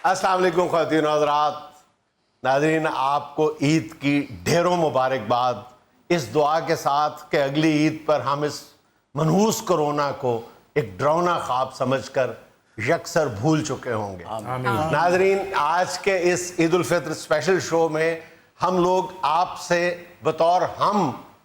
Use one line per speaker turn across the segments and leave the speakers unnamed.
अस्सलाम वालेकुम ख़वातीन हज़रात, नाज़रीन, आपको ईद की ढेरों मुबारकबाद, इस दुआ के साथ कि अगली ईद पर हम इस मनहूस कोरोना को एक डरावना ख्वाब समझकर यकसर भूल चुके होंगे। नाज़रीन, आज के इस ईद उल फित्र स्पेशल शो में हम लोग आपसे बतौर हम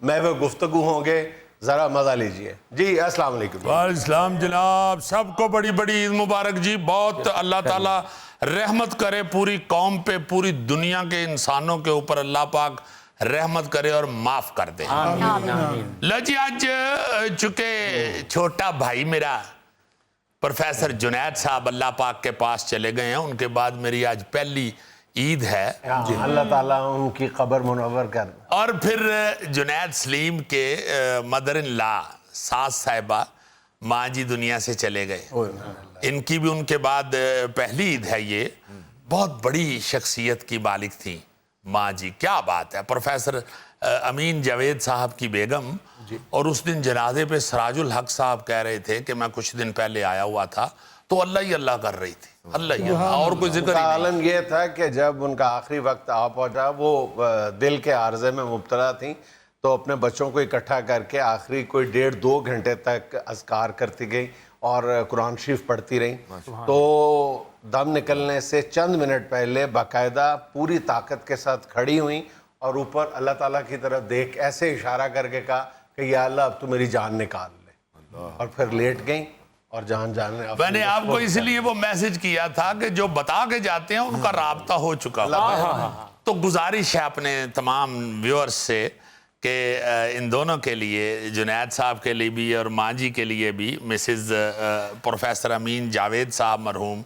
महवे गुफ्तगू होंगे, जरा मजा लीजिए जी। अस्सलाम वालेकुम।
वालेकुम जनाब, सबको बड़ी बड़ी ईद मुबारक जी। बहुत अल्लाह ताला रहमत करे पूरी कौम पे, पूरी दुनिया के इंसानों के ऊपर अल्लाह पाक रहमत करे और माफ कर दे। लो जी, आज चूंकि छोटा भाई मेरा प्रोफेसर जुनैद साहब अल्लाह पाक के पास चले गए हैं, उनके बाद मेरी आज पहली ईद है।
अल्लाह ताला उनकी कब्र मुनव्वर कर।
और फिर जुनैद सलीम के मदर इन ला सास साहिबा माँ जी दुनिया से चले गए। इनकी भी उनके बाद पहली ईद है ये। बहुत बड़ी शख्सियत की मालिक थी माँ जी, क्या बात है। प्रोफेसर अमीन जावेद साहब की बेगम। और उस दिन जनाजे पे सराजुल हक साहब कह रहे थे कि मैं कुछ दिन पहले आया हुआ था तो अल्लाह ही अल्लाह कर रही थी, अल्लाह ही अल्लाह, और कोई जिक्र ही नहीं।
आलम ये था कि जब उनका आखिरी वक्त आ पहुंचा, वो दिल के आर्जे में मुब्तला थी, तो अपने बच्चों को इकट्ठा करके आखिरी कोई 1.5-2 घंटे तक अज़कार करती गई और कुरान शरीफ पढ़ती रही। तो दम निकलने से चंद मिनट पहले बाकायदा पूरी ताकत के साथ खड़ी हुई और ऊपर अल्लाह ताला की तरफ देख ऐसे इशारा करके कहा कि या अल्लाह अब तू मेरी जान निकाल ले, और फिर लेट गई और जान जाने।
मैंने आपको इसलिए वो मैसेज किया था कि जो बता के जाते हैं उनका राब्ता हो चुका। तो गुजारिश है अपने तमाम व्यूअर्स से कि इन दोनों के लिए, जुनैद साहब के लिए भी और माँ जी के लिए भी, मिसेस प्रोफेसर अमीन जावेद साहब मरहूम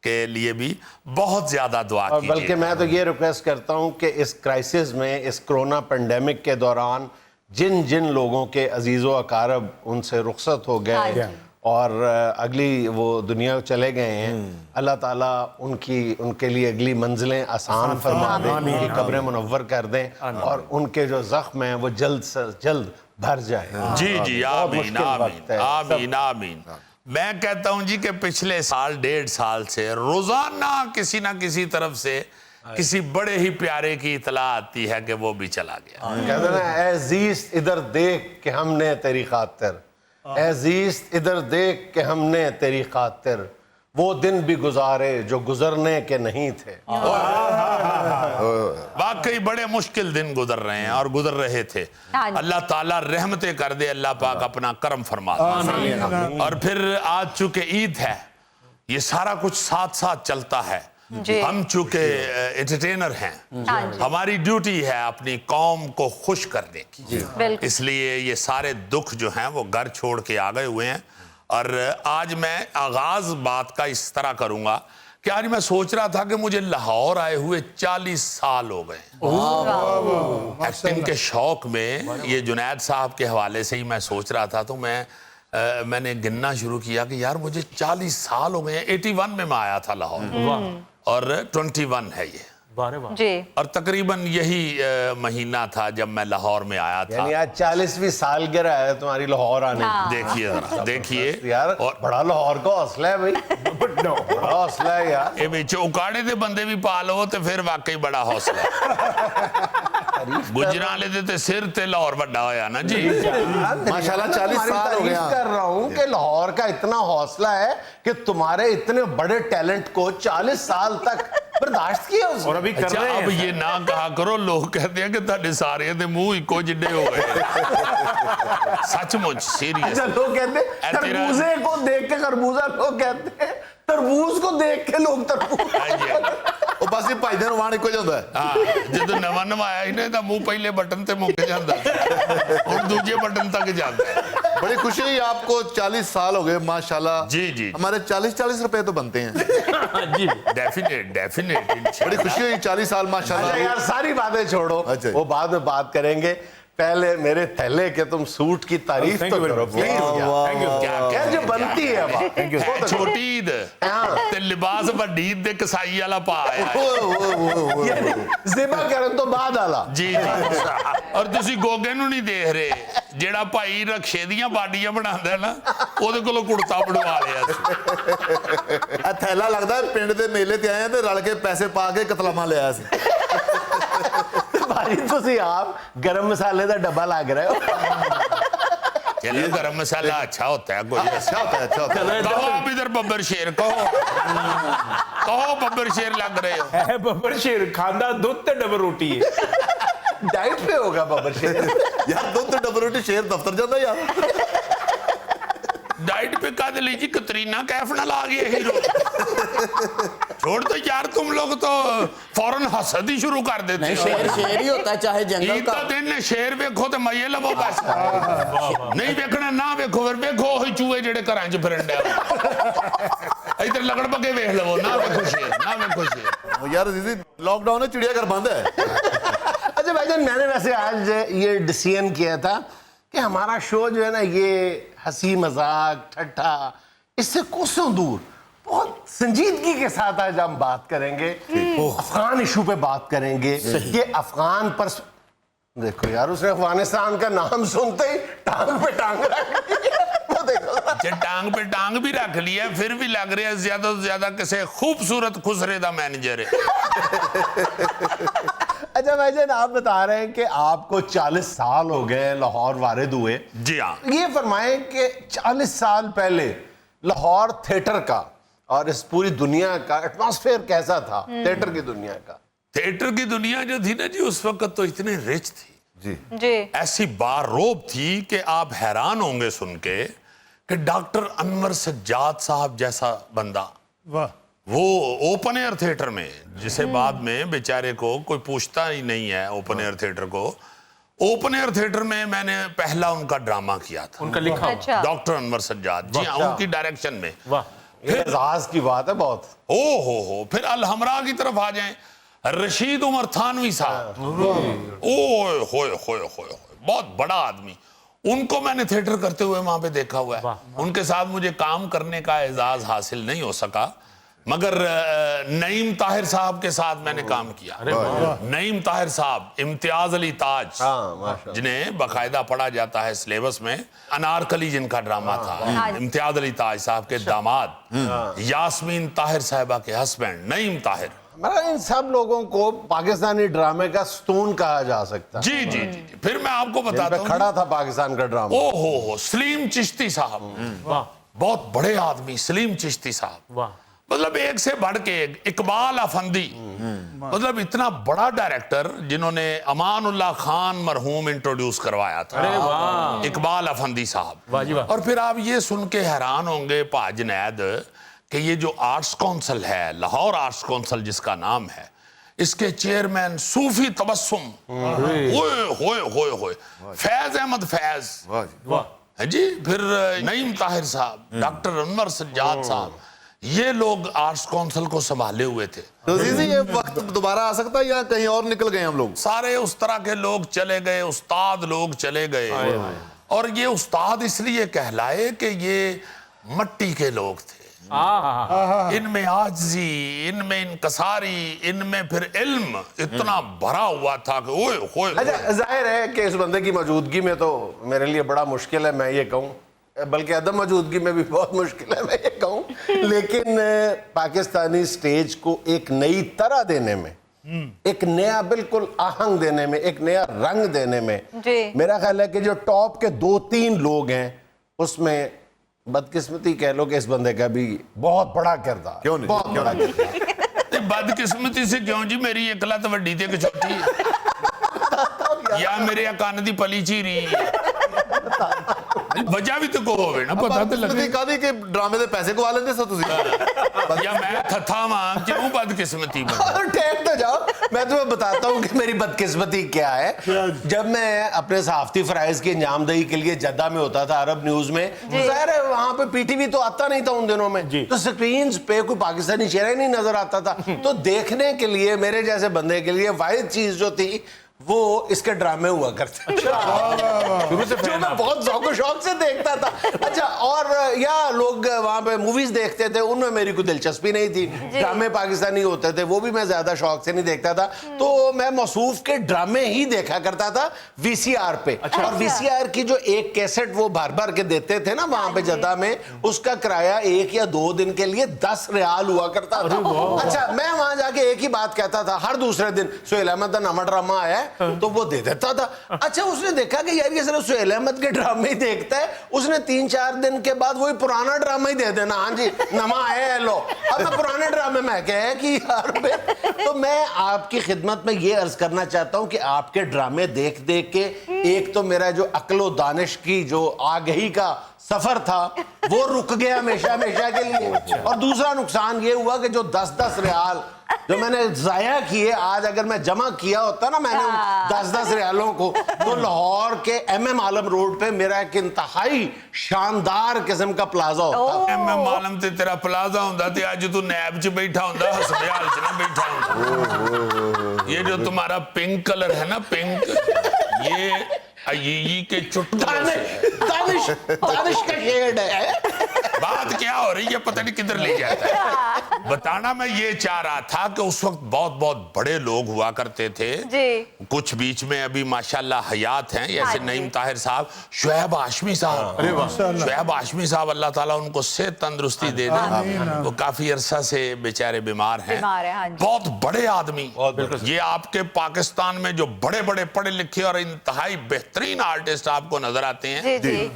के लिए भी बहुत ज़्यादा दुआ कीजिए।
बल्कि मैं तो ये रिक्वेस्ट करता हूँ कि इस क्राइसिस में, इस कोरोना पेंडेमिक के दौरान जिन जिन लोगों के अजीज़ व अकारब उनसे रुखसत हो गए और अगली वो दुनिया चले गए हैं, अल्लाह ताला उनके लिए अगली मंजिलें आसान फरमा दें, उनकी कब्रें मुनव्वर कर दें और उनके जो ज़ख्म हैं वो जल्द से जल्द भर जाए।
जी जी, आमीन आमीन आमीन आमीन। मैं कहता हूँ जी कि पिछले साल 1.5 साल से रोजाना किसी ना किसी तरफ से किसी बड़े ही प्यारे की इतला आती है कि वो भी चला गया।
कहते ना, अजीज इधर देख के हमने तेरी खातिर, अजीज इधर देख के हमने तेरी खातिर वो दिन भी गुजारे जो गुजरने के नहीं थे।
वाकई बड़े मुश्किल दिन गुजर रहे हैं और गुजर रहे थे। अल्लाह ताला रहमतें कर दे, अल्लाह पाक अपना करम फरमा दे। और फिर आज चूंकि ईद है, ये सारा कुछ साथ साथ चलता है। हम चूंकि एंटरटेनर हैं, हमारी ड्यूटी है अपनी कौम को खुश करने की, इसलिए ये सारे दुख जो हैं वो घर छोड़ के आ गए हुए हैं। और आज मैं आगाज बात का इस तरह करूंगा कि आज मैं सोच रहा था कि मुझे लाहौर आए हुए 40 साल हो गए। एक्टिंग के शौक में ये जुनैद साहब के हवाले से ही मैं सोच रहा था, तो मैंने गिनना शुरू किया कि यार मुझे 40 साल हो गए। 81 में मैं आया था लाहौर और 21 है ये जी। और तकरीबन यही महीना था जब मैं लाहौर में आया था।
यानी आज 40वीं सालगिरह है तुम्हारी लाहौर आने की।
देखिए जरा, देखिए
यार, और बड़ा लाहौर का हौसला है भाई। बड़ा हौसला है यार।
ये बिच उकाड़े दे बंदे भी पा लो तो फिर वाकई बड़ा हौसला है। गुजराले दे ते सिर ते लाहौर बड़ा होया ना जी।
माशाल्लाह 40 साल हो गए कर रहा हूँ कि लाहौर का इतना हौसला है कि तुम्हारे इतने बड़े टैलेंट को 40 साल तक बर्दाश्त किया और अभी कर रहे हैं।
अब ये ना कहा करो, लोग कहते हैं कि ਤੁਹਾਡੇ सारे दे मुंह इको जिड्डे हो गए। सचमुच सीरियस।
लोग कहते हैं तरबूजे को देख के खरबूजा, लोग कहते हैं तरबूज को देख के लोग तरबूज।
ਉਹ ਬਸ ਹੀ ਭਾਈਦੇ ਨੂੰ ਵਾਣ ਇੱਕੋ ਜਿਹਾ ਹੁੰਦਾ ਹੈ।
ਹਾਂ, ਜਦੋਂ ਨਵਾਂ ਨਵਾਂ ਆਇਆ ਇਹਨੇ ਤਾਂ ਮੂੰਹ ਪਹਿਲੇ ਬਟਨ ਤੇ ਮੁੱਕ ਜਾਂਦਾ, ਹੁਣ ਦੂਜੇ ਬਟਨ तक जाता है।
बड़ी खुशी हुई आपको, 40 साल हो गए माशाल्लाह।
जी जी,
हमारे 40-40 रुपए तो बनते हैं
जी। डेफिनेट
बड़ी खुशी हुई 40 साल माशाल्लाह।
यार सारी बातें छोड़ो, वो बाद में बात करेंगे पहले मेरे थैले के तुम सूट की तारीफ तो करो प्लीज।
Thank you.
क्या जो बनती है वाह।
है छोटी ईद ते लिबास वड्डी ईद दे कसाई वाला पा आया है।
ज़िबा करन तो बाद आला
जी जी और ਤੁਸੀਂ ਗੋਗੇ ਨੂੰ ਨਹੀਂ ਦੇਖ ਰਹੇ ਜਿਹੜਾ ਭਾਈ ਰਕਸ਼ੇ ਦੀਆਂ ਬਾਡੀਆਂ ਬਣਾਉਂਦਾ ਨਾ ਉਹਦੇ ਕੋਲੋਂ ਕੁੜਤਾ ਬਣਵਾ ਲਿਆ ਸੀ।
ਇਹ ਥੈਲਾ ਲੱਗਦਾ ਪਿੰਡ ਦੇ ਮੇਲੇ ਤੇ ਆਏ ਆ ਤੇ ਰਲ ਕੇ ਪੈਸੇ ਪਾ ਕੇ ਕਤਲਾਮਾ ਲਿਆ ਸੀ।
भाई ਤੁਸੀਂ आप गरम मसाले का डब्बा लग रहे हो।
चलो गरम मसाला अच्छा होता है कोई
अच्छा होता है, अच्छा होता है।
कहो आप इधर बब्बर शेर कहो बब्बर शेर लग रहे हो।
है बब्बर शेर खांदा दूध ते डबल रोटी है।
डाइट पे होगा बब्बर शेर।
यार दुੱਧ ਤੇ ਡਬਲ ਰੋਟੀ ਸ਼ੇਰ ਦਫ਼ਤਰ ਜਾਂਦਾ ਯਾਰ।
डाइट पे कद लीजिए कतरीना कैफ ना ला गए हीरो। छोड़ दो यार तुम लोग तो फौरन हसद ही शुरू कर देते
नहीं
हो।
शेर शेर ही होता है चाहे जंगल
ईद
का।
का दिन ने शेर वेखो ते मईए लवो बस नहीं वेखना ना वेखो फिर वेखो ओही चूहे जेड़े घरां च फिरन डे इधर लगड़ बगे वेख लवो ना वेखो शेर।
यार दीदी लॉकडाउन में चिड़ियाघर बंद है।
अच्छा भाईजान मैंने वैसे आज ये डिसीजन किया था कि हमारा शो जो है ना ये हंसी मजाक ठट्ठा इससे कोसों दूर बहुत संजीदगी के साथ आज हम बात करेंगे। अफगान इशू पे बात करेंगे कि अफगान पर देखो यार उसने अफगानिस्तान का नाम सुनते ही टांग पे टांग रख दी। वो देखो
टांग पे टांग भी रख लिया फिर भी लग रहा है ज्यादा से ज्यादा किसी खूबसूरत खुसरे दा मैनेजर है।
अच्छा भाईजान आप बता रहे हैं कि आपको 40 साल हो गए लाहौर वारिद हुए।
जी हाँ
ये फरमाएं कि 40 साल पहले लाहौर थिएटर का और इस पूरी दुनिया का एटमॉस्फेयर कैसा था? थिएटर की दुनिया का।
थिएटर की दुनिया जो थी ना जी उस वक्त तो इतनी रिच थी
जी
जी
ऐसी बारोब थी कि आप हैरान होंगे सुन के कि डॉक्टर अनवर सज्जाद साहब जैसा बंदा वो ओपन एयर थिएटर में जिसे बाद में बेचारे को कोई पूछता ही नहीं है ओपन एयर थिएटर को। ओपन एयर थिएटर में मैंने पहला उनका ड्रामा किया था
उनका लिखा हुआ।
अच्छा
डॉक्टर अनवर सज्जाद जी हाँ उनकी डायरेक्शन में।
वाह
ये एजाज की बात है बहुत।
ओ हो फिर अल हमरा की तरफ आ जाएं रशीद उमर थानवी साहब ओए होए होए होए बहुत बड़ा आदमी उनको मैंने थिएटर करते हुए वहां पे देखा हुआ है। उनके साथ मुझे काम करने का एजाज हासिल नहीं हो सका मगर नईम ताहिर साहब के साथ मैंने काम किया। नईम ताहिर साहब इम्तियाज अली ताज जिन्हें बाकायदा पढ़ा जाता है सिलेबस में अनारकली जिनका ड्रामा था इम्तियाज अली ताज साहब के दामाद यास्मीन ताहिर साहिबा के हस्बैंड नईम ताहिर।
मतलब इन सब लोगों को पाकिस्तानी ड्रामे का स्तून कहा जा सकता है।
जी जी जी जी फिर मैं आपको बताता हूँ
खड़ा था पाकिस्तान का ड्रामा।
ओ हो सलीम चिश्ती साहब बहुत बड़े आदमी सलीम चिश्ती साहब
वाह
मतलब एक से बढ़ के एक इकबाल अफंदी मतलब इतना बड़ा डायरेक्टर जिन्होंने अमानुल्लाह खान मरहूम इंट्रोड्यूस करवाया था।
अरे वाह
इकबाल अफंदी साहब
वाह जी वाह।
और फिर आप ये सुन के हैरान होंगे पा जुनैद कि ये जो आर्ट्स काउंसिल है लाहौर आर्ट्स काउंसिल जिसका नाम है इसके चेयरमैन सूफी तबस्सुम होए होए होए होए फैज अहमद फैज
वाह
है जी फिर नईम ताहिर साहब डॉक्टर अनवर सज्जाद साहब ये लोग आर्ट्स काउंसिल को संभाले हुए थे।
तो जीजी ये वक्त दोबारा आ सकता है या कहीं और निकल गए हम लोग?
सारे उस तरह के लोग चले गए उस्ताद लोग चले गए और ये उस्ताद इसलिए कहलाए कि ये मट्टी के लोग थे। इनमें आजी इनमें इनकसारी इनमें फिर इल्म इतना भरा हुआ था कि ओए होए।
अच्छा जाहिर है कि इस बंदे की मौजूदगी में तो मेरे लिए बड़ा मुश्किल है मैं ये कहूँ बल्कि अदम मौजूदगी में भी बहुत मुश्किल है मैं ये कहूँ लेकिन पाकिस्तानी स्टेज को एक नई तरह देने में एक नया बिल्कुल आहंग देने में एक नया रंग देने में
जी।
मेरा ख्याल है कि जो टॉप के 2-3 लोग हैं उसमें बदकिस्मती कह लो कि इस बंदे का भी बहुत बड़ा किरदार।
क्यों नहीं?
बहुत
क्यों
बड़ा
नहीं?
किरदार।
बदकिस्मती से क्यों जी मेरी एक लत वड्डी ते एक छोटी है या मेरे कान दी पली चीरी वजह भी तो को होवे ना पता तो लगे
कादी के ड्रामे दे पैसे गवा लेंदे सो तुसी
या मैं थथा मां क्यों बदकिस्मती बन
और ठहर तो जाओ मैं तुम्हें बताता हूँ कि मेरी बदकिस्मती क्या है। जब मैं अपने सहाफती फराइज की अंजामदही के लिए जद्दा में होता था अरब न्यूज में जाहिर है वहां पे पीटीवी तो आता नहीं था उन दिनों में तो स्क्रीन पे कोई पाकिस्तानी चेहरा ही नहीं नजर आता था तो देखने के लिए मेरे जैसे बंदे के लिए वाहिद चीज जो थी वो इसके ड्रामे हुआ करते
शुरू से
जो
फैन
मैं
आप।
बहुत शौक शौक से देखता था। अच्छा, और या लोग वहां पे मूवीज देखते थे, उनमें मेरी कोई दिलचस्पी नहीं थी। ड्रामे पाकिस्तानी होते थे, वो भी मैं ज्यादा शौक से नहीं देखता था। तो मैं मौसूफ के ड्रामे ही देखा करता था वीसीआर पे। और वीसीआर की जो एक कैसेट वो भर भर के देते थे ना वहां पे जद्दा में, उसका किराया 1 या 2 दिन के लिए 10 रियाल हुआ करता था। अच्छा, मैं वहां जाके एक ही बात कहता था हर दूसरे दिन, सुहेल अहमद का नवा ड्रामा आया है, तो वो दे देता था। अच्छा, उसने देखा कि यार ये सिर्फ सुहेल अहमद के ड्रामे ही देखता है, उसने 3-4 दिन के बाद वही पुराना ड्रामा ही दे देना, हाँ जी नवा आया है लो। अब मैं पुराने ड्रामे में कहे कि यार तो मैं आपकी खिदमत में ये अर्ज करना चाहता हूं कि आपके ड्रामे देख देख के एक तो मेरा जो अक्लो दानिश की जो आगही का सफर था वो रुक गया हमेशा हमेशा के लिए। और दूसरा नुकसान ये हुआ कि जो 10-10 रियाल जो मैंने जाया किए, आज अगर मैं जमा किया होता ना मैंने 10-10 रियालों को, तो लाहौर के MM आलम रोड पे मेरा एक इंतहाई शानदार किस्म का प्लाजा होता।
मैं मालूम ते तेरा प्लाजा होता ते आज तू नैब च बैठा होता, हस्पताल च ना बैठा होता। ये जो तुम्हारा पिंक कलर है ना, पिंक, ये अय्यी के चुटकुले से
दानिश का शेड है।
बात क्या हो रही है पता नहीं किधर ले जाता है। बताना मैं ये चाह रहा था कि उस वक्त बहुत बहुत बड़े लोग हुआ करते थे
जी।
कुछ बीच में अभी माशाल्लाह हयात हैं, जैसे नईम ताहिर साहब, शुएब हाशमी साहब। शुएब हाशमी साहब अल्लाह ताला उनको सेहत तंदुरुस्ती दे दे, वो काफी अरसा से बेचारे बीमार हैं।
हाँ जी।
बहुत बड़े आदमी, ये आपके पाकिस्तान में जो बड़े बड़े पढ़े लिखे और इंतहाई बेहतरीन आर्टिस्ट आपको नजर आते हैं,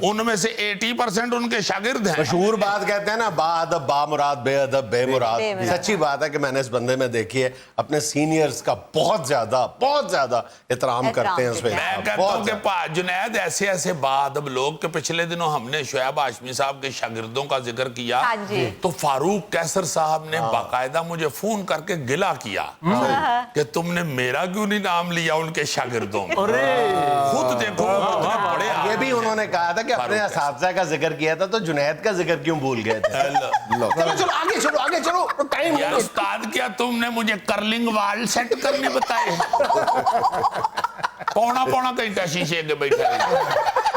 उनमें से 80% उनके शागिर्द हैं।
मशहूर बात कहते हैं ना, बाअदब बामुराद, बेअदब बेमुराद। सच्ची बात है कि मैंने इस बंदे में देखी है, अपने सीनियर्स का बहुत ज्यादा एहतराम करते हैं उसमें।
मैं कहता हूं कि जुनैद ऐसे ऐसे बाअदब लोग के पिछले दिनों हमने शुएब हाशमी साहब के शागिर्दों का जिक्र किया, तो फारूक कैसर साहब ने बाकायदा मुझे फोन करके गिला किया कि तुमने मेरा क्यों नहीं नाम लिया उनके शागिर्दों में। खुद देखो बड़े
ये भी उन्होंने कहा था कि अपने असातिज़ा का जिक्र किया था तो जुनैद का जिक्र क्यों भूल गए थे। चलो आगे चलो टाइम
यार उस्ताद, क्या तुमने मुझे कर्लिंग वाल सेट करने बताए? पौना घंटा शीशे के बैठा है,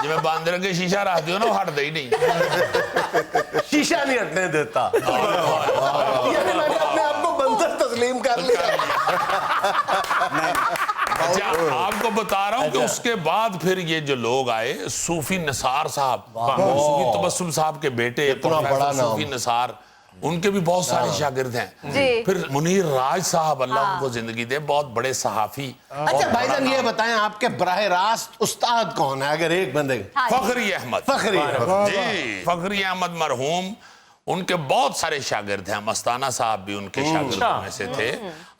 जिਵੇਂ बांदर के शीशा रख दियो ना वो हटता ही नहीं,
शीशा नहीं हटने देता। यानी मैंने अपने आप को बंदर तस्लीम कर लिया।
अच्छा, आपको बता रहा हूं कि उसके बाद फिर ये जो लोग आए, सूफी निसार साहब, सूफी तबस्सुम साहब के बेटे प्रोफेसर सूफी निसार, उनके भी बहुत सारे शागिर्द हैं। फिर मुनीर राज साहब, अल्लाह उनको जिंदगी दे, बहुत बड़े सहाफी।
अच्छा भाईजान, ये बताएं आपके बराह रास्त उस्ताद कौन है? अगर एक बंदे
फखरी अहमद जी, फखरी अहमद मरहूम, उनके बहुत सारे शागिर्द हैं। मस्ताना साहब भी उनके शागिर्दों में से थे।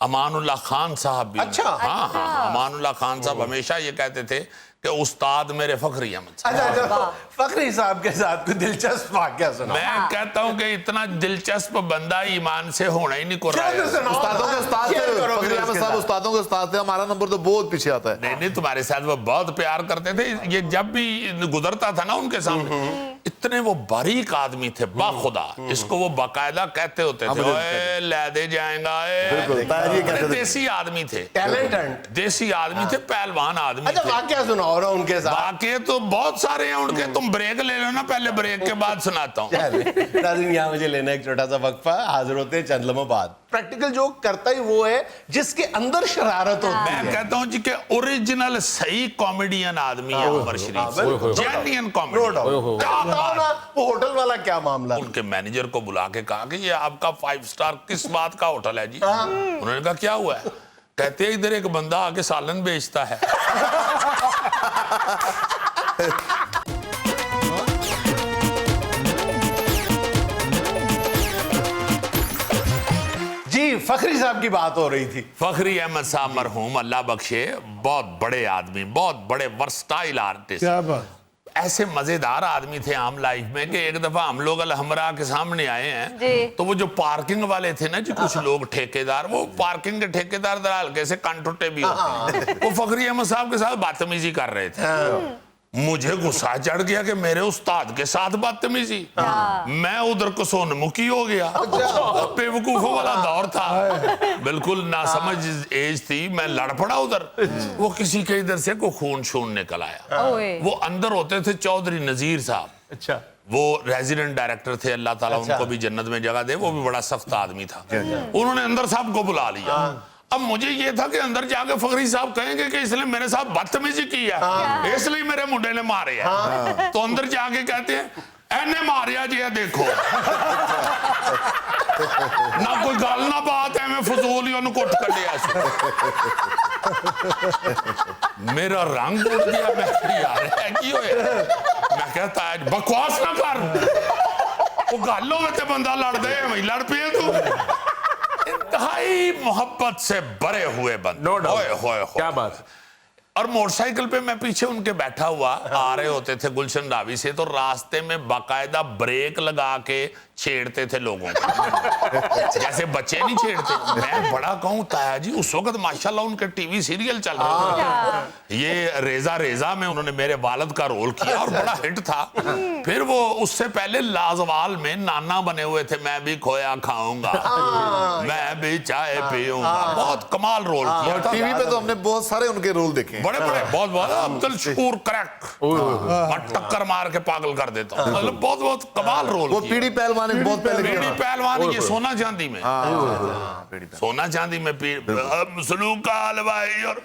अमानुल्लाह खान साहब भी। हाँ, अमानुल्लाह खान साहब हमेशा ये कहते थे कि उस्ताद मेरे फखरी अहमद साहब।
अच्छा, फखरी साहब के साथ कोई दिलचस्प वाकया सुना।
मैं कहता हूं कि इतना दिलचस्प बंदा ईमान से होना ही नहीं को रहा है।
उस्तादों के उस्ताद थे, फखरी अहमद साहब उस्तादों के उस्ताद थे। हमारा नंबर तो बहुत पीछे आता है।
नहीं, तुम्हारे साथ वो बहुत प्यार करते थे। ये जब भी गुजरता था ना उनके सामने, इतने वो बारीक आदमी थे बाखुदा, इसको वो बाकायदा कहते होते थे, ओए ले दे जाएगा। देसी आदमी थे,
टैलेंटेड
देसी आदमी थे, पहलवान आदमी
अच्छा,
थे।
वाकया सुनाओ ना उनके साथ।
वाकये तो बहुत सारे हैं उनके, तुम ब्रेक ले लो ना, पहले ब्रेक के बाद सुनाता हूँ।
नाज़रीन, यहाँ मुझे लेना एक छोटा सा वक्फा, हाजिर होते हैं चंद लम्हों बाद। प्रैक्टिकल जोक करता ही वो है जिसके अंदर शरारत होती है।
मैं कहता हूँ जी कि ओरिजिनल सही कॉमेडियन आदमी है उमर शरीफ, जेन्युइन कॉमेडी।
वो होटल वाला क्या मामला?
उनके मैनेजर को बुला के कहा कि ये आपका 5 स्टार किस बात का होटल है जी? उन्होंने कहा क्या हुआ है? कहते हैं इधर एक बंदा आके सालन बेचता है।
जी, फखरी साहब की बात हो रही थी।
फखरी अहमद साहब मरहूम, अल्लाह बख्शे, बहुत बड़े आदमी, बहुत बड़े वर्सटाइल आर्टिस्ट।
क्या बात?
ऐसे मजेदार आदमी थे आम लाइफ में कि एक दफा हम लोग अलहमरा के सामने आए हैं, तो वो जो पार्किंग वाले थे ना जी, कुछ लोग ठेकेदार, वो पार्किंग के ठेकेदार दर हल्के से कान टुटे भी होते हैं, वो फखरी अहमद साहब के साथ बदतमीजी कर रहे थे। मुझे गुस्सा चढ़ गया कि मेरे उस्ताद के साथ बदतमीजी। मैं उधर कसोनमुखी हो गया। बेवकूफों वाला दौर था, बिल्कुल नासमझ एज थी, मैं लड़ पड़ा उधर। वो किसी के इधर से को खून शून निकल आया। वो अंदर होते थे चौधरी नजीर साहब,
अच्छा,
वो रेजिडेंट डायरेक्टर थे, अल्लाह ताला उनको भी जन्नत में जगह दे, वो भी बड़ा सख्त आदमी था। उन्होंने अंदर साहब को बुला लिया। अब मुझे ये था कि अंदर जाके फखरी साहब कहेंगे कि इसने मेरे साथ बदतमीजी की है, इसलिए मेरे मुंडे ने मारे है। तो अंदर जाके कहते हैं एने मारिया जी, देखो ना कोई गल ना बात है, मैं फजूल ही उन्हें कुट कर लिया। मेरा रंग उड़ गया। मैं यार है की होए, मैं कहता है बकवास ना कर, वो गल होवे ते बंदा लड़ दे, वही लड़ पे तू। इंतहाई मोहब्बत से भरे हुए बंदे।
नो डाउट,
होए होए
क्या बात।
और मोटरसाइकिल पे मैं पीछे उनके बैठा हुआ आ रहे होते थे गुलशन रावी से, तो रास्ते में बाकायदा ब्रेक लगा के छेड़ते थे लोगों को, जैसे बच्चे नहीं छेड़ते। मैं बड़ा कहूँ ताया जी, उस वक्त माशाल्लाह उनके टीवी सीरियल चल रहे थे, ये रेजा रेजा में उन्होंने मेरे वालिद का रोल किया और बड़ा हिट था। फिर वो उससे पहले लाजवाल में नाना बने हुए थे, मैं भी खोया खाऊंगा, मैं भी चाय पीऊंगा, बहुत कमाल रोल किया था।
टीवी पे तो हमने बहुत सारे उनके रोल देखे हैं।
बड़े बड़े बहुत बहुत अब्दुल शकूर क्रैक, टक्कर मार के पागल कर देता, मतलब बहुत बहुत कमाल रोल।
वो पीढ़ी पहलवान बहुत पहले
पीढ़ी पहलवान, ये सोना चांदी में, सोना चांदी में सलूक का हलवाई और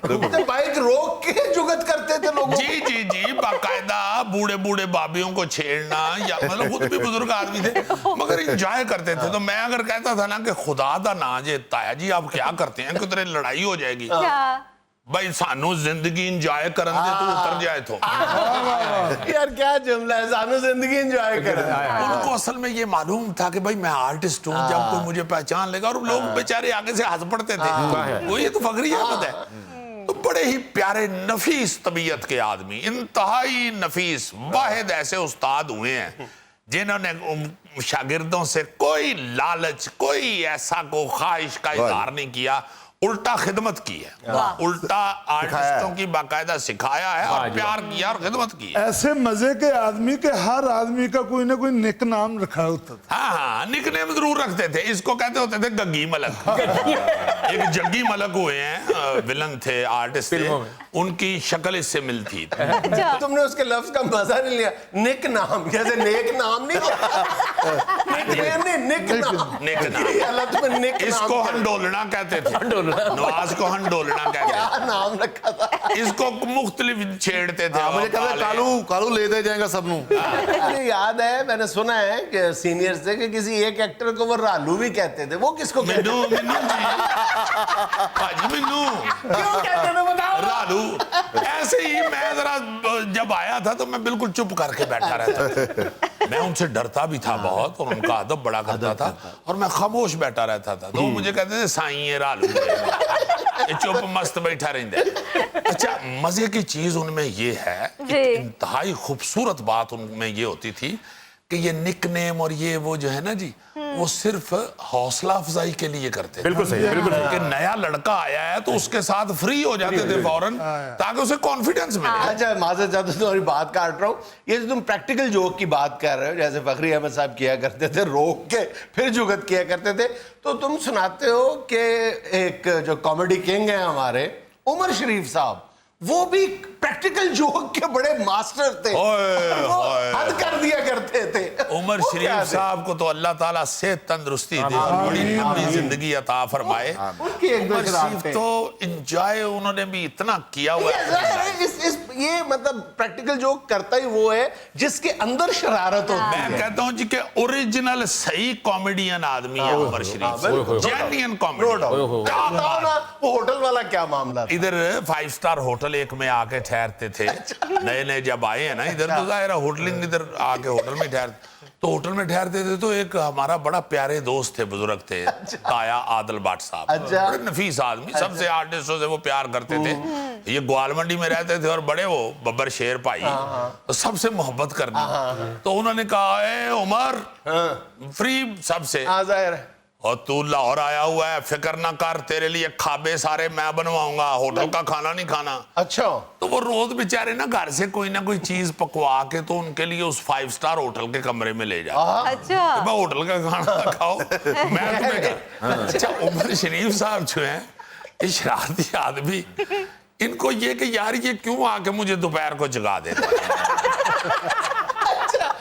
बाइक रोक के जुगत करते थे लोग।
जी जी जी, बाकायदा बूढ़े बूढ़े बाबियों को छेड़ना, या मतलब खुद भी बुजुर्ग आदमी थे मगर इंजॉय करते थे। तो मैं अगर कहता था ना कि खुदा दा ना जे ताया जी आप क्या करते हैं, कितने लड़ाई हो जाएगी, भाई सानू जिंदगी इंजॉय करन दे, तो उतर जाए तो
यार क्या जुमला है, सानू जिंदगी एंजॉय कर।
उनको असल में ये मालूम था कि भाई मैं आर्टिस्ट हूँ, जब कोई मुझे पहचान लेगा, और लोग बेचारे आगे से हंस पड़ते थे। वो ये तो फखरी अहमद है। तो बड़े ही प्यारे नफीस तबीयत के आदमी, इंतहाई नफीस, वाहिद ऐसे उस्ताद हुए हैं जिन्होंने शागिर्दों से कोई लालच, कोई ऐसा को ख्वाहिश का इजहार नहीं किया, उल्टा खिदमत की है, उल्टा आर्टिस्टों की बाकायदा सिखाया है और प्यार किया और खिदमत की है।
ऐसे मजे के आदमी के हर आदमी का कोई ना कोई निक नाम रखा होता था।
हाँ, निकनेम जरूर रखते थे। इसको कहते होते थे गग्गी मलक। एक जग्गी मलक हुए हैं, विलन थे, आर्टिस्ट थे, उनकी शक्ल इससे मिलती थी।
तुमने उसके लफ्ज का मजा नहीं लिया। निक नाम, जैसे नेक नाम नहीं, निक नाम,
निक नाम। इसको हंडोलना कहते थे, नवाज को हंडोलना कहते थे।
क्या नाम रखा था?
इसको मुख्तलिफ छेड़ते थे।
मुझे कहते कालू कालू ले दे जाएगा सबनू।
मुझे याद है, मैंने सुना है कि सीनियर से कि किसी एक एक्टर को वो रालू भी कहते थे। वो किसको कहते थे?
मिन्नू
क्यों कहते थे बताओ?
रालू। ऐसे ही मैं जरा जब आया था तो मैं बिल्कुल चुप करके बैठा रहता था। मैं उनसे डरता भी था बहुत, और उनका अदब बड़ा करता था, और मैं खामोश बैठा रहता था। तो वो मुझे कहते थे साईं ये रालू, ये चुप मस्त बैठा रहते। अच्छा, मजे की चीज उनमें ये है, इंतहाई खूबसूरत बात उनमें ये होती थी कि ये निकनेम और ये वो जो है ना जी, वो सिर्फ हौसला अफजाई के लिए करते थे।
बिल्कुल सही, बिल्कुल सही।
कि नया लड़का आया है तो उसके साथ फ्री हो जाते थे फौरन, ताकि उसे कॉन्फिडेंस मिले।
अच्छा, माजरत चाहता हूं, तुम्हारी बात काट रहा हूँ। ये जो तुम प्रैक्टिकल जोक की बात कर रहे हो, जैसे फखरी अहमद साहब किया करते थे, रोक के फिर जुगत किया करते थे, तो तुम सुनाते हो कि एक जो कॉमेडी किंग है हमारे उमर शरीफ साहब, वो भी प्रैक्टिकल जोक के बड़े मास्टर थे। वो हद कर दिया करते थे।
उमर शरीफ साहब को तो अल्लाह ताला सेहत तंदुरुस्ती दे, बड़ी लंबी जिंदगी अता फरमाए।
उनकी एक दो
उमर शरीफ तो एंजॉय उन्होंने भी इतना किया हुआ है।
ये मतलब प्रैक्टिकल जोक करता ही वो है जिसके अंदर शरारत होती है।
मैं कहता हूँ जी कि ओरिजिनल सही कॉमेडियन आदमी है उमर शरीफ, जेन्युइन कॉमेडी।
वो होटल वाला क्या मामला था?
इधर 5 स्टार होटल एक में आके ठहरते थे, नए नए जब आए हैं ना इधर, तो जाहिर है होटलिंग, इधर आके होटल में ठहरते, तो होटल में ठहरते थे। तो एक हमारा बड़ा प्यारे दोस्त थे, बुजुर्ग थे, ताया आदिल भट्ट साहब, बड़े नफीस आदमी, सबसे आर्टिस्टों से वो प्यार करते थे। ये ग्वाल मंडी में रहते थे, और बड़े वो बब्बर शेर भाई, तो सबसे मोहब्बत करनी। तो उन्होंने कहा, ए उमर, फ्री सबसे,
जाहिर है।
और तू लाहौर आया हुआ है, फिक्र ना कर, तेरे लिए खाबे सारे मैं बनवाऊंगा, होटल का खाना नहीं खाना।
अच्छा।
तो वो रोज बेचारे ना घर से कोई ना कोई चीज पकवा के तो उनके लिए उस 5 स्टार होटल के कमरे में ले जाता।
अच्छा।
तो मैं होटल का खाना खाओ, मैं तुम्हें घर। अच्छा, उमर शरीफ साहब जो है ये शरारती आदमी, इनको ये कि यार ये क्यों आके मुझे दोपहर को जगा देता है।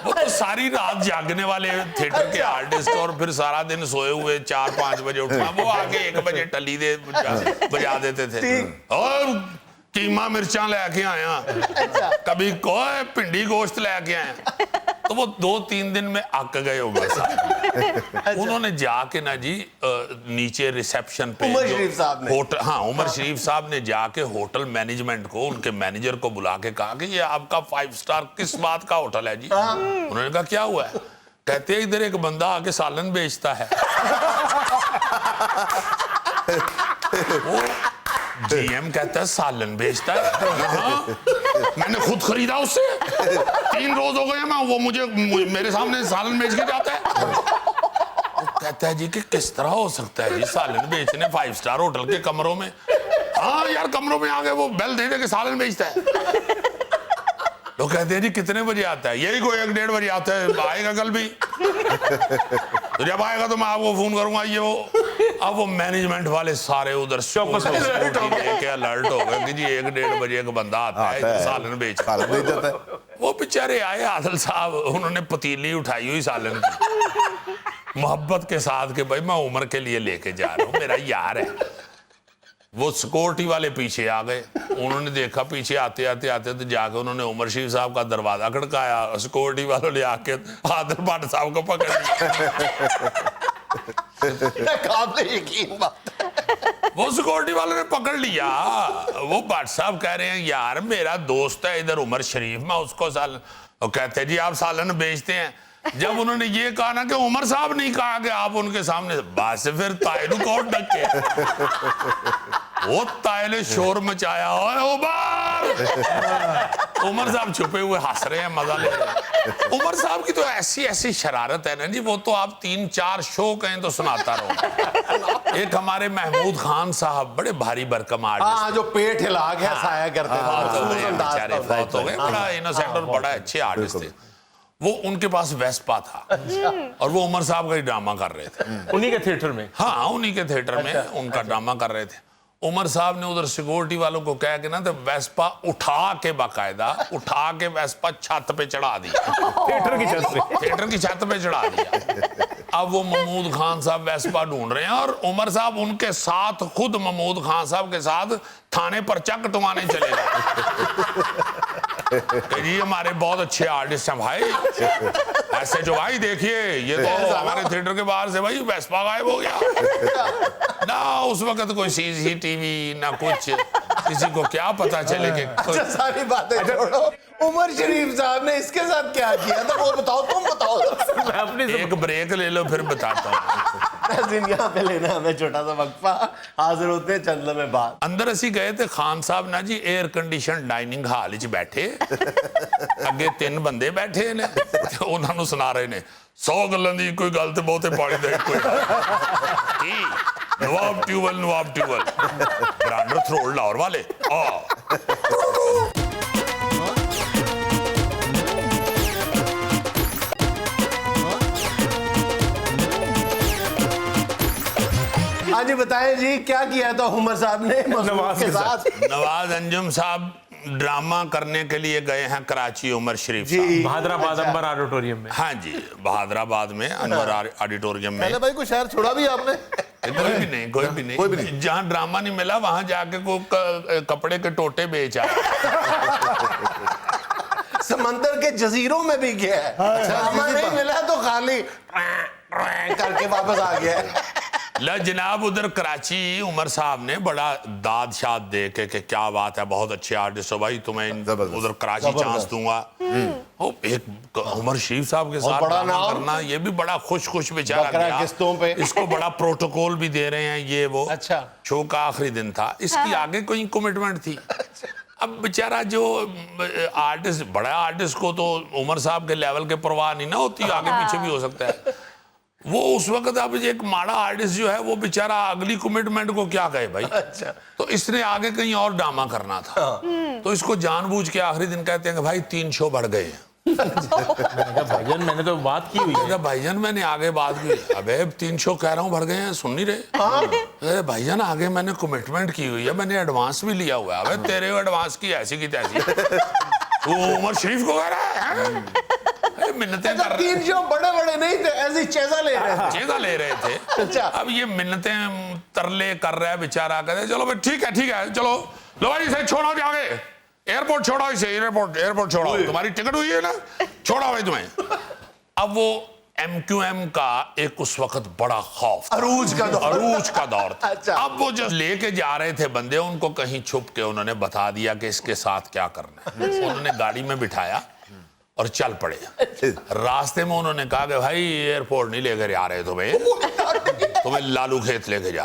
वो तो सारी रात जागने वाले थिएटर के आर्टिस्ट और फिर सारा दिन सोए हुए 4-5 बजे उठना, वो आके 1 बजे टली दे बजा देते थे। और कीमा मिर्चा लेके आया, कभी कोई भिंडी गोश्त लेके आया। तो वो 2-3 दिन में अक गए उमर साहब। उन्होंने जाके ना जी नीचे रिसेप्शन पे
उमर शरीफ साहब ने,
होटल, हाँ उमर शरीफ साहब ने जाके होटल मैनेजमेंट को, उनके मैनेजर को बुला के कहा कि ये आपका 5 स्टार किस बात का होटल है जी? उन्होंने कहा क्या हुआ है? कहते हैं इधर एक बंदा आके सालन बेचता है। वो जीएम कहता है सालन बेचता है? हाँ, मैंने खुद खरीदा उससे, 3 रोज हो गए मैं, वो मुझे मेरे सामने सालन बेच के जाता है। वो कहता है जी कि किस तरह हो सकता है जी सालन बेचने 5 स्टार होटल के कमरों में? हाँ यार, कमरों में आ गए, वो बेल दे दे के सालन बेचता है। लोग कहते हैं जी कितने बजे आता है? यही कोई 1-1.5 बजे आता है, आएगा कल भी। तो जब आएगा तो मैं आपको फोन करूंगा। ये वो अब वो मैनेजमेंट वाले सारे उधर लेके अलर्ट हो गए कि जी 1-1.5 बजे एक बंदा आता है सालन बेच
जाता है।
वो बेचारे आए आदिल साहब, उन्होंने पतीली उठाई हुई सालन की, मोहब्बत के साथ कि भाई मैं उम्र के लिए लेके जा रहा हूँ, मेरा यार है। वो सिक्योरिटी वाले पीछे आ गए, उन्होंने देखा पीछे आते आते आते तो जाके उन्होंने उमर शरीफ साहब का दरवाजा खड़काया। सिक्योरिटी वालों ने आके आदिल भट्ट साहब को पकड़ लिया।
काबिल यकीन बात।
वो सिक्योरिटी वालों ने पकड़ लिया। वो भट्ट साहब कह रहे हैं यार मेरा दोस्त है इधर उमर शरीफ, मैं उसको सालन, वो कहते हैं जी आप सालन बेचते हैं। जब उन्होंने ये कहा ना कि उमर साहब नहीं कहा कि आप उनके सामने, बस फिर तायलू कौन ढके, वो तायले शोर मचाया, ओए उमर साहब छुपे हुए हंस रहे हैं, मजा ले रहे हैं। उमर साहब की तो ऐसी ऐसी शरारत है ना जी, वो तो आप 3-4 शो कहें तो सुनाता रहो। एक हमारे महमूद खान साहब बड़े भारी भरकम आर्टिस्ट,
हाँ, जो पेट हिला के हंसाया करते थे,
बेचारे फौत हो गए, बड़ा इनोसेंट और बड़ा अच्छे आर्टिस्ट थे। वो उनके पास वेस्पा था और वो उमर साहब का ही ड्रामा कर रहे थे
उन्हीं के थिएटर में।
हाँ, उन्हीं के थिएटर में उनका ड्रामा कर रहे थे। उमर साहब ने उधर सिक्योरिटी वालों को कहा कि ना तो वेस्पा उठा के, बाकायदा उठा के वेस्पा छत पे चढ़ा दिया,
थिएटर की छत पे,
थिएटर की छत पे चढ़ा दिया। अब वो महमूद खान साहब वेस्पा ढूंढ रहे हैं और उमर साहब उनके साथ, खुद महमूद खान साहब के साथ थाने पर कटवाने चले गए। ये हमारे बहुत अच्छे आर्टिस्ट हैं भाई, ऐसे जो भाई देखिए ये तो हमारे थिएटर के बाहर से भाई वेस्पा गायब हो गया ना। उस वक्त कोई सीसीटीवी ना कुछ, किसी को क्या पता चले कि
अच्छा, सारी बातें छोड़ो, उमर शरीफ साहब ने इसके साथ क्या किया था वो बताओ, तुम बताओ।
मैं अपनी
एक ब्रेक ले लो फिर बताता हूँ।
यहाँ पे लेना हमें छोटा सा वक्फा, हाजिर होते हैं चंद लम्हे बाद।
अंदर असी गए थे, खान साहब ना जी एयर कंडीशन डाइनिंग हाल च बैठे, अगे 3 बंदे बैठे ने, उन्होंने सुना रहे ने 100 गल्लां दी कोई गल ते बहुते पानी दे कोई नवाब ट्यूबल ब्रांडर थ्रोल लाहौर वाले।
हाँ जी, बताएं जी क्या किया था उमर साहब ने
नवाज
के साथ?
नवाज अंजुम साहब ड्रामा करने के लिए गए हैं कराची उमर शरीफ
जी,
साहब।
बहादराबाद अंबर ऑडिटोरियम में।
हाँ जी, बहादराबाद में अनवर ऑडिटोरियम में।
पहले भाई को शहर छोड़ा भी आपने?
कोई भी नहीं, कोई भी नहीं। जहाँ ड्रामा नहीं मिला वहां जाके को कपड़े के टोटे बेच आए।
समंदर के जजीरों में भी गया है, ड्रामा नहीं मिला तो खाली करके वापस आ गया।
ला जनाब, उधर कराची उमर साहब ने बड़ा दाद शाद दे के कि क्या बात है, बहुत अच्छे आर्टिस्ट हो भाई, तुम्हें उधर कराची चांस दूंगा। ओ, एक उमर शरीफ साहब के साथ
बड़ा
ड्रामा
नाम
करना, ये भी बड़ा खुश बेचारा
बकरा किस्तों पे।
गया। इसको बड़ा प्रोटोकॉल भी दे रहे हैं ये वो।
अच्छा,
शो का आखिरी दिन था, इसकी आगे कोई कमिटमेंट थी। अब बेचारा जो आर्टिस्ट, बड़ा आर्टिस्ट को तो उमर साहब के लेवल के परवाह नहीं ना होती, आगे पीछे भी हो सकता है। वो उस वक्त अब एक माड़ा आर्टिस्ट जो है वो बेचारा अगली कमिटमेंट को क्या कहे भाई।
अच्छा।
तो इसने आगे कहीं और ड्रामा करना था, तो इसको जानबूझ के आखिरी दिन कहते हैं कि भाई 3 शो बढ़ गए हैं।
भाईजान मैंने तो बात की हुई है।
अरे भाईजान मैंने आगे बात की, अबे 3 शो कह रहा हूँ बढ़ गए हैं, सुन नहीं रहे। अरे भाईजान आगे मैंने कमिटमेंट की हुई है, मैंने एडवांस भी लिया हुआ है। अबे तेरे एडवांस की ऐसी की तैसी। वो उमर शरीफ को कह रहा है मिन्नतें कर रहे
3 शो बड़े नहीं थे, ऐसी चेजा ले रहे थे।
चेजा ले रहे थे।
अच्छा।
अब ये मिन्नतें तरले कर रहा है बेचारा, कहते चलो भाई ठीक है चलो लो भाई इसे छोड़ो जाके एयरपोर्ट छोड़ो, इसे एयरपोर्ट छोड़ो, तुम्हारी टिकट हुई है ना, छोड़ो भाई तुम्हें। अब वो MQM का एक उस वक्त बड़ा खौफ,
अरूज का
दौर था।
अच्छा।
अब वो जो लेके जा रहे थे बंदे, उनको कहीं छुप के उन्होंने बता दिया कि इसके साथ क्या करना है। उन्होंने गाड़ी में बिठाया और चल पड़े। रास्ते में उन्होंने कहा कि भाई एयरपोर्ट नहीं लेकर आ रहे तुम्हें लालू खेत लेके जा।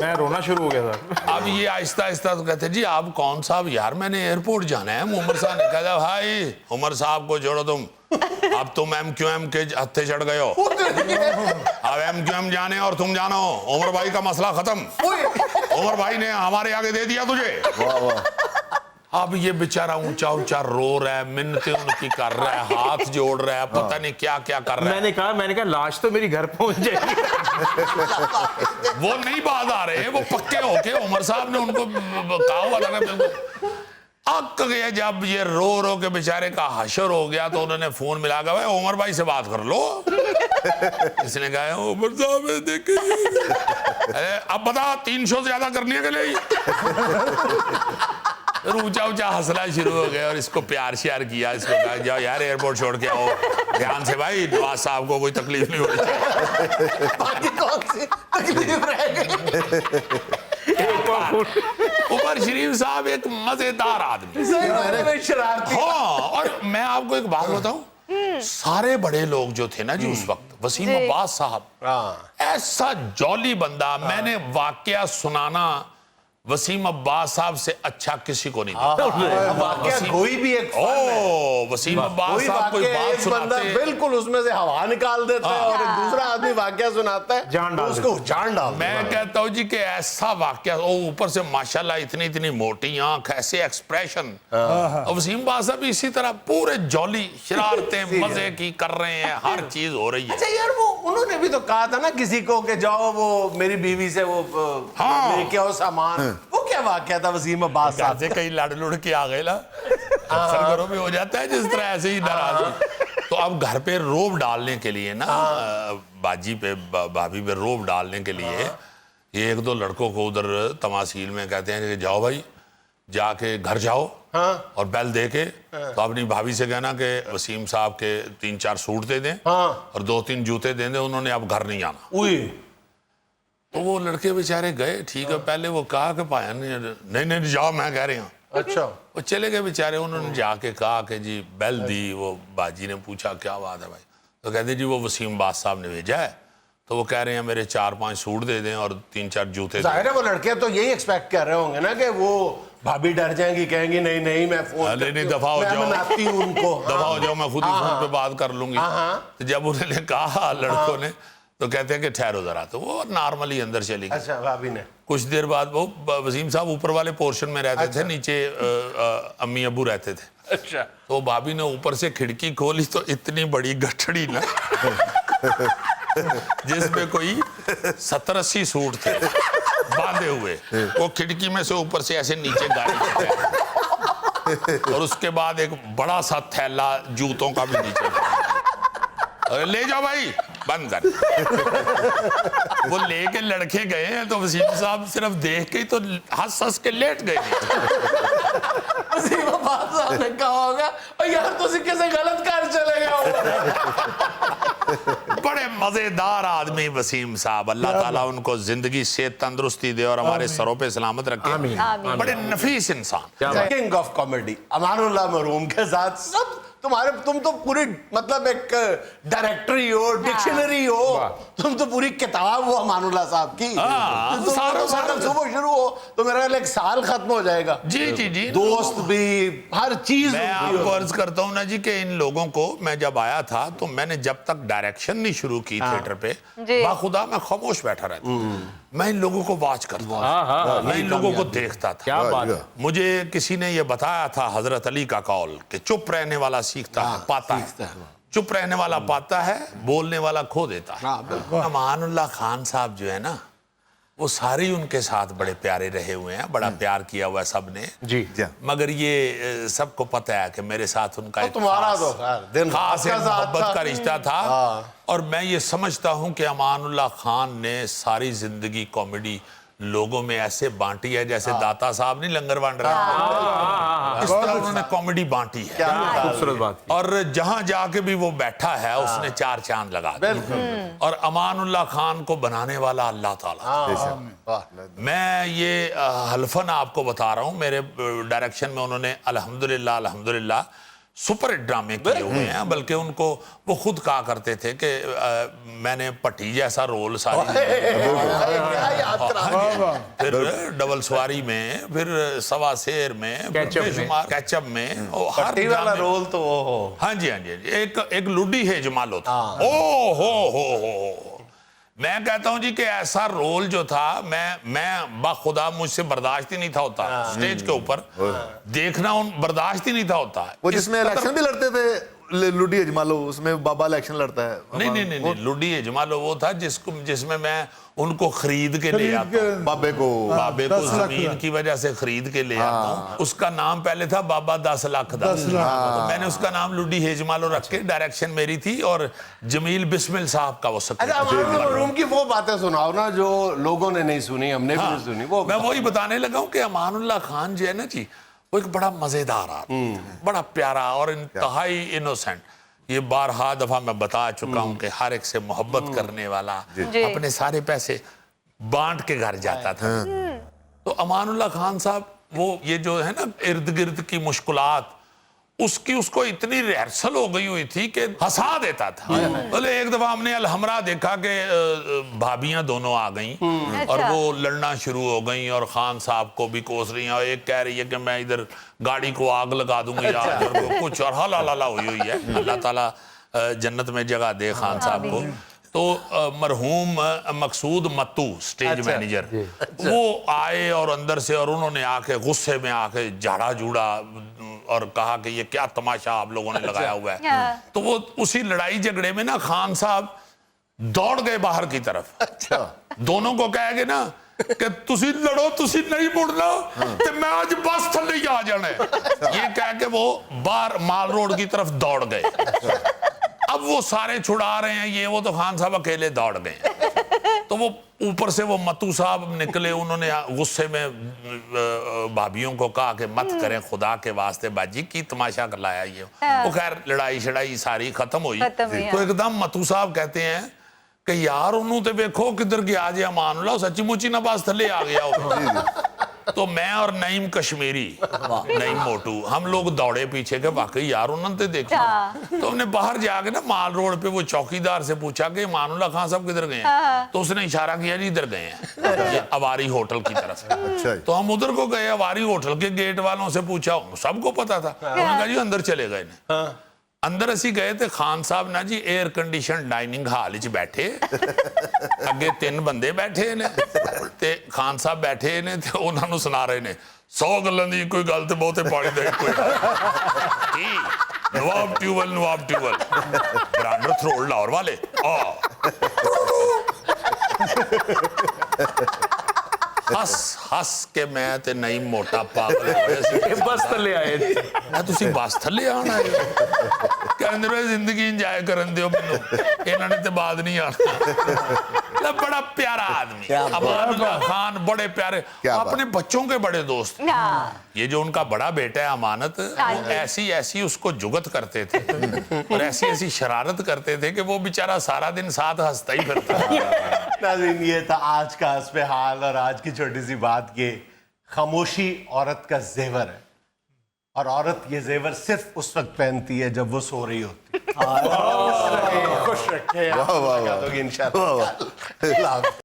मैं रोना शुरू हो गया था।
अब ये आहिस्ता आहिस्ता तो कहते जी आप कौन साहब, यार मैंने एयरपोर्ट जाना है। उमर साहब ने कहा भाई उमर साहब को जोड़ो तुम, अब तुम MQM के हत्थे चढ़ गए हो। अब MQM जाने और तुम जानो, उमर भाई का मसला खत्म। उमर भाई ने हमारे आगे दे दिया तुझे। अब ये बेचारा ऊंचा ऊंचा रो रहा है, मिन्नतें उनकी कर रहा है, हाथ जोड़ रहा है, पता नहीं क्या क्या कर रहा है।
मैंने कहा लाश तो मेरी घर पहुंच जाएगी।
वो नहीं बात आ रहे, वो पक्के होके उमर साहब ने उनको कहा हुआ था बिल्कुल। अक गया जब ये रो के बेचारे का हशर हो गया, तो उन्होंने फोन मिला के भाई उमर भाई से बात कर लो। इसने कहा उमर साहब देखिए, अब बता 3 शो से ज्यादा करनी है कि नहीं। ऊंचा ऊंचा हंसना शुरू हो गया और इसको प्यार श्यार किया, इसको कहा जाओ यार एयरपोर्ट छोड़ के आओ ध्यान से भाई, नवाज साहब को कोई तकलीफ नहीं होनी चाहिए।
बाकी कौन सी तकलीफ रह गई।
उमर शरीफ साहब एक मजेदार आदमी,
शरारती।
हाँ। और मैं आपको एक बात बताऊं, सारे बड़े लोग जो थे ना जी उस वक्त, वसीम अब्बास साहब ऐसा जॉली बंदा, मैंने वाकया सुनाना वसीम अब्बास साहब से अच्छा किसी को नहीं देखा।
वाकया कोई भी एक फन है।
वसीम अब्बास
कोई
साहब कोई
वाकया
बात
एक बंदा
सुनाते,
बिल्कुल उसमें से हवा निकाल देता है और एक दूसरा आदमी वाकया सुनाता है,
जान डाल
उसको जान डाल देता है।
मैं कहता हूँ जी कि ऐसा वाकया, ऊपर से माशाल्लाह इतनी मोटी आंख, ऐसे एक्सप्रेशन। और वसीम अब्बास साहब इसी तरह पूरे जॉली, शरारतें मजे की कर रहे हैं, हर चीज हो रही है।
अच्छा यार, वो उन्होंने भी तो कहा था ना किसी को कि जाओ वो मेरी बीवी से वो लेके आओ सामान, वो क्या वाकया था वसीम अब्बास साहब?
से कहीं लड़ लुड़ के आ गए ना, अक्सर घरों में हो जाता है जिस तरह, ऐसे ही नाराज। तो अब घर पे रोब डालने के लिए ना, बाजी पे भाभी पे रोब डालने के लिए ये 1-2 लड़कों को उधर तमासील में कहते हैं कि जाओ भाई जाके घर जाओ और बेल दे के तो अपनी भाभी से कहना कि वसीम साहब के 3-4 सूट दे दें और 2-3 जूते दे दें, उन्होंने अब घर नहीं आना। तो वो लड़के बेचारे गए, ठीक है, पहले वो कहा कि पाया नहीं जाओ, मैं कह रही हूँ। अच्छा। वो चले गए बेचारे, उन्होंने जाके कहा कि जी बेल दी, वो बाजी ने पूछा क्या बात है भाई, तो कहते जी वो वसीम अब्बास साहब ने भेजा है, तो वो कह रहे हैं मेरे 4-5 सूट दे दें और 3-4 जूते।
जाहिर है वो लड़के तो यही एक्सपेक्ट कर रहे होंगे ना कि वो भाभी डर जाएंगी, कहेंगी नहीं मैं फोन
नहीं दफा हो जाओ,
मनाती हूँ उनको।
दफा हो जाओ, मैं खुद ही फोन पे बात कर लूंगी। तो जब उन्होंने कहा लड़कों ने, तो कहते हैं कि ठहरो जरा, तो वो नॉर्मली अंदर चली गई।
अच्छा, भाभी ने
कुछ देर बाद, वो वसीम साहब ऊपर वाले पोर्शन में रहते थे, नीचे अम्मी अब्बू रहते थे।
अच्छा।
तो भाभी ने ऊपर से खिड़की खोली तो इतनी बड़ी गठड़ी ना जिसमें कोई 70-80 सूट थे बांधे हुए, वो खिड़की में से ऊपर से ऐसे नीचे गाड़ी, और उसके बाद एक बड़ा सा थैला जूतों का भी नीचे, ले जाओ भाई बंद कर। वो लेके लड़के गए हैं, तो वसीम साहब सिर्फ देख के ही तो हंस के लेट गए।
वसीम अब्बास साहब ने कहा होगा यार तुसी कैसे गलत कर चले गए।
बड़े मजेदार आदमी वसीम साहब, अल्लाह ताला उनको जिंदगी से तंदुरुस्ती दे और हमारे सरों पे सलामत रखे। बड़े नफीस इंसान।
किंग ऑफ कॉमेडी अमानुल्लाह मरहूम के साथ सब तुम तो पूरी मतलब एक डायरेक्टरी हो, डिक्शनरी हो, तुम तो पूरी किताब हो अमानुल्लाह साहब की।
हाँ,
सारा सुबह शुरू हो तो मेरा ख्याल एक साल खत्म हो जाएगा।
जी जी जी,
दोस्त भी, हर चीज।
मैं आपको अर्ज करता हूँ ना जी कि इन लोगों को मैं जब आया था तो मैंने जब तक डायरेक्शन नहीं शुरू की थिएटर पे, बाखुदा मैं खामोश बैठा रहता, मैं इन लोगों को वॉच करता, मैं इन लोगों को देखता था।
क्या बात है।
मुझे किसी ने ये बताया था, हजरत अली का कौल, कि चुप रहने वाला सीखता है, पाता है, चुप रहने वाला पाता है, बोलने वाला खो देता है। अमानुल्लाह खान साहब जो है ना, वो सारे उनके साथ बड़े प्यारे रहे हुए हैं, बड़ा प्यार किया हुआ है सबने
जी।
मगर ये सबको पता है कि मेरे साथ उनका एक
तुम्हारा तो
खास एक मोहब्बत का रिश्ता था। और मैं ये समझता हूं कि अमानुल्लाह खान ने सारी जिंदगी कॉमेडी लोगों में ऐसे बांटी है जैसे दाता साहब नहीं लंगर बांट रहे, इस तरह उन्होंने कॉमेडी बांटी है।
खूबसूरत बात।
और जहां जाके भी वो बैठा है उसने चार चांद लगा दिए। और अमानुल्लाह खान को बनाने वाला अल्लाह ताला। मैं ये हल्फन आपको बता रहा हूं, मेरे डायरेक्शन में उन्होंने अल्हम्दुलिल्लाह सुपर हिट ड्रामे किए हुए हैं। बल्कि उनको वो खुद कहा करते थे कि मैंने पट्टी जैसा रोल सारी फिर डबल सवारी में, फिर सवा शेर में, कैचअप में, हर
वाला रोल तो वो हो।
हाँ जी हाँ जी, एक लुडी है जमालो था। ओ हो मैं कहता हूं जी कि ऐसा रोल जो था, मैं बाखुदा मुझसे बर्दाश्त ही नहीं था होता स्टेज के ऊपर देखना, बर्दाश्त ही नहीं था होता।
वो जिसमें इलेक्शन भी लड़ते थे, लुडी अजमालो, उसमें बाबा इलेक्शन लड़ता है।
नहीं, लुडी अजमालो वो था जिसमें मैं उनको खरीद के ले आता हूं।
बाबे को
जमीन की वजह से खरीद के ले आता हूं। उसका नाम पहले था बाबा 10 लाख तो मैंने उसका नाम लुडी हेजमालो रख के, डायरेक्शन मेरी थी और जमील बिस्मिल साहब का वो
रूम की वो बातें सुनाओ ना जो लोगों ने नहीं सुनी, हमने भी नहीं सुनी। वो
मैं वही बताने लगा हूं कि अमानुल्लाह खान जो है ना जी, वो एक बड़ा मजेदार आदमी, बड़ा प्यारा और इंतहाई इनोसेंट। ये बारहा दफा मैं बता चुका हूं कि हर एक से मोहब्बत करने वाला, अपने सारे पैसे बांट के घर जाता था। तो अमानुल्लाह खान साहब वो ये जो है ना इर्द गिर्द की मुश्किलात, उसको इतनी रिहर्सल हो गई हुई थी कि हंसा देता था। बोले एक दफा हमने अलहमरा देखा कि भाभियां दोनों आ गईं और वो लड़ना शुरू हो गईं और खान साहब को भी कोस रही हैं और एक कह रही है कि मैं इधर गाड़ी को आग लगा दूंगी यार, कुछ और हला हुई है। अल्लाह ताला जन्नत में जगह दे खान साहब को। तो मरहूम मकसूद मत्तू स्टेज मैनेजर वो आए और अंदर से, और उन्होंने आके गुस्से में आके झाड़ा झूड़ा और कहा कि ये क्या तमाशा आप लोगों ने लगाया हुआ है। तो वो उसी लड़ाई झगड़े में ना खान साहब दौड़ गए बाहर की तरफ। अच्छा। दोनों को कहेंगे ना कि तुसी लड़ो, तुसी नहीं मुड़ना, तो मैं आज बस थले ही आ जाना है। ये कह के वो बाहर माल रोड की तरफ दौड़ गए। अब वो सारे छुड़ा रहे हैं ये वो, तो खान साहब अकेले दौड़ गए। तो वो ऊपर से वो मत्तू साहब निकले, उन्होंने गुस्से में भाभियों को कहा कि मत करें खुदा के वास्ते बाजी, की तमाशा कर लाया ये। वो खैर लड़ाई शड़ाई सारी खत्म हुई। तो एकदम मत्तू साहब कहते हैं कि यार उन्होंने तो देखो किधर गया जे अमानुल्लाह, सच्ची मुची ना बस थले आ गया हो। तो मैं और नईम कश्मीरी, नईम मोटू, हम लोग दौड़े पीछे के, वाकई यार उन्होंने तो देखा। तो हमने बाहर जाके ना माल रोड पे वो चौकीदार से पूछा कि अमानुल्लाह खान साहब किधर गए हैं। तो उसने इशारा किया जी इधर गए हैं, अवारी होटल की तरफ। तो हम उधर को गए, अवारी होटल के गेट वालों से पूछा, सबको पता था। उन्होंने कहा जी अंदर चले गए। अंदर असी गए थे, खान साहब ना जी एयर कंडीशन डाइनिंग हाल च बैठे, अगे 3 बंदे बैठे ने ते खान साहब बैठे ने ते उन्होंने सुना रहे ने 100 गल्लां दी कोई गल ते बहुते पानी दे कोई नवाब ट्यूबल ब्रांडर थ्रोल लाहौर वाले हस के मैं ते नहीं मोटा पागल
बस थले आए
मैं तुसी बस थले आना है कहंदे रहे जिंदगी इंजॉय करन दियो मैनू, इन्हां ने ते बाद नहीं आना। बड़ा प्यारा आदमी अमानुल्लाह खान, बड़े प्यारे, अपने बच्चों के बड़े दोस्त। ये जो उनका बड़ा बेटा है अमानत, ऐसी उसको जुगत करते थे और ऐसी शरारत करते थे कि वो बेचारा सारा दिन साथ हंसता ही फिरता।
नाज़रीन, ये था आज का हस्बे हाल और आज की छोटी सी बात, ये खामोशी औरत का जेवर है। और औरत ये जेवर सिर्फ उस वक्त पहनती है जब वो सो रही होती है। खुश रखे
वाह, वाह, वाह।
इंशाल्लाह।